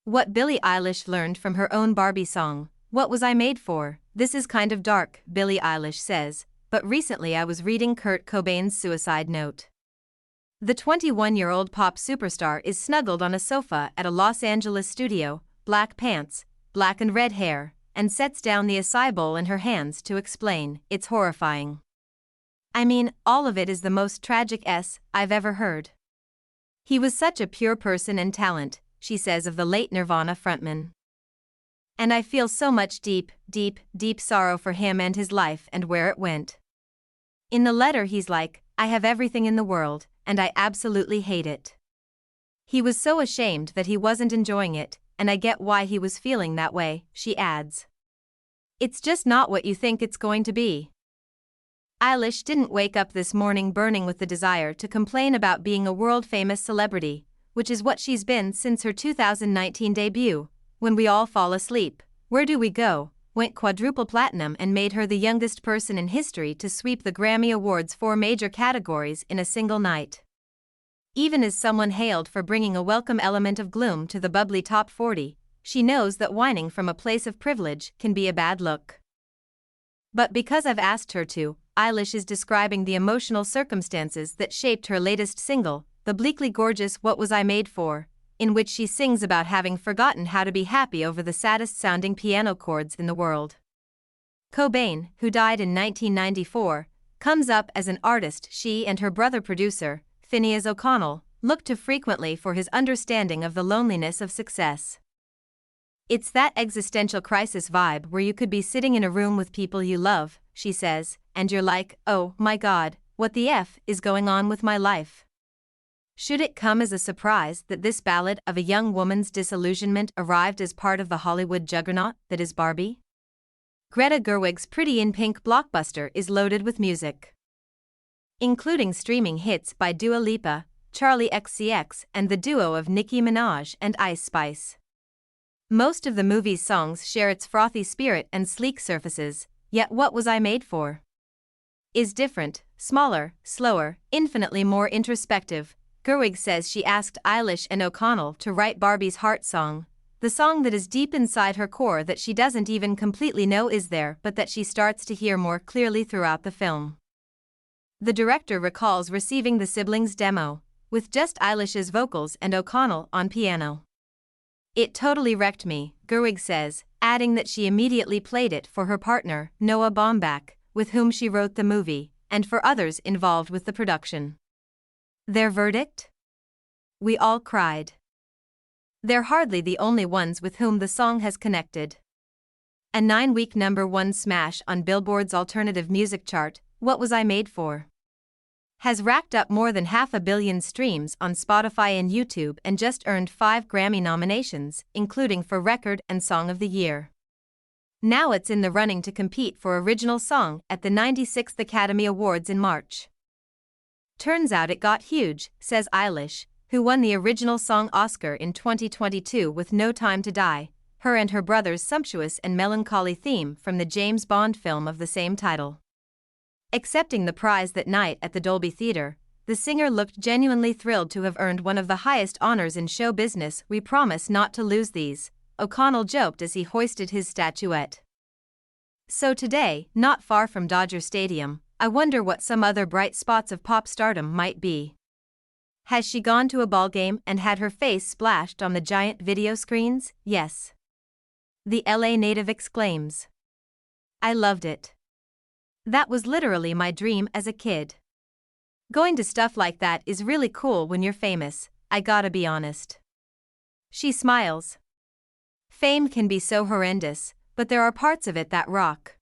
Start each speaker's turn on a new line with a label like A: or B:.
A: What Billie Eilish learned from her own Barbie song, What Was I Made For? This is kind of dark, Billie Eilish says, but recently I was reading Kurt Cobain's suicide note. The 21-year-old pop superstar is snuggled on a sofa at a Los Angeles studio, black pants, black and red hair, and sets down the acai bowl in her hands to explain, "It's horrifying. I mean, all of it is the most tragic I've ever heard. He was such a pure person and talent," she says of the late Nirvana frontman. "And I feel so much deep, deep, deep sorrow for him and his life and where it went." In the letter he's like, "I have everything in the world, and I absolutely hate it." He was so ashamed that he wasn't enjoying it, and I get why he was feeling that way, she adds. It's just not what you think it's going to be. Eilish didn't wake up this morning burning with the desire to complain about being a world-famous celebrity, which is what she's been since her 2019 debut, When We All Fall Asleep, Where Do We Go? Went quadruple-platinum and made her the youngest person in history to sweep the Grammy Awards 4 major categories in a single night. Even as someone hailed for bringing a welcome element of gloom to the bubbly top 40, she knows that whining from a place of privilege can be a bad look. But because I've asked her to, Eilish is describing the emotional circumstances that shaped her latest single, the bleakly gorgeous What Was I Made For?, in which she sings about having forgotten how to be happy over the saddest-sounding piano chords in the world. Cobain, who died in 1994, comes up as an artist she and her brother producer, Phineas O'Connell, look to frequently for his understanding of the loneliness of success. "It's that existential crisis vibe where you could be sitting in a room with people you love," she says, "and you're like, oh my God, what the F is going on with my life?" Should it come as a surprise that this ballad of a young woman's disillusionment arrived as part of the Hollywood juggernaut that is Barbie? Greta Gerwig's Pretty in Pink blockbuster is loaded with music, including streaming hits by Dua Lipa, Charli XCX, and the duo of Nicki Minaj and Ice Spice. Most of the movie's songs share its frothy spirit and sleek surfaces, yet What Was I Made For? Is different, smaller, slower, infinitely more introspective. Gerwig says she asked Eilish and O'Connell to write Barbie's heart song, the song that is deep inside her core that she doesn't even completely know is there but that she starts to hear more clearly throughout the film. The director recalls receiving the siblings' demo, with just Eilish's vocals and O'Connell on piano. "It totally wrecked me," Gerwig says, adding that she immediately played it for her partner, Noah Baumbach, with whom she wrote the movie, and for others involved with the production. Their verdict? "We all cried." They're hardly the only ones with whom the song has connected. A 9-week #1 smash on Billboard's alternative music chart, What Was I Made For? Has racked up more than 500 million streams on Spotify and YouTube and just earned 5 Grammy nominations, including for Record and Song of the Year. Now it's in the running to compete for Original Song at the 96th Academy Awards in March. "Turns out it got huge," says Eilish, who won the Original Song Oscar in 2022 with No Time to Die, her and her brother's sumptuous and melancholy theme from the James Bond film of the same title. Accepting the prize that night at the Dolby Theatre, the singer looked genuinely thrilled to have earned one of the highest honors in show business. "We promise not to lose these," O'Connell joked as he hoisted his statuette. So today, not far from Dodger Stadium, I wonder what some other bright spots of pop stardom might be. Has she gone to a ball game and had her face splashed on the giant video screens? Yes. The LA native exclaims. "I loved it. That was literally my dream as a kid. Going to stuff like that is really cool when you're famous, I gotta be honest." She smiles. Fame can be so horrendous, but there are parts of it that rock.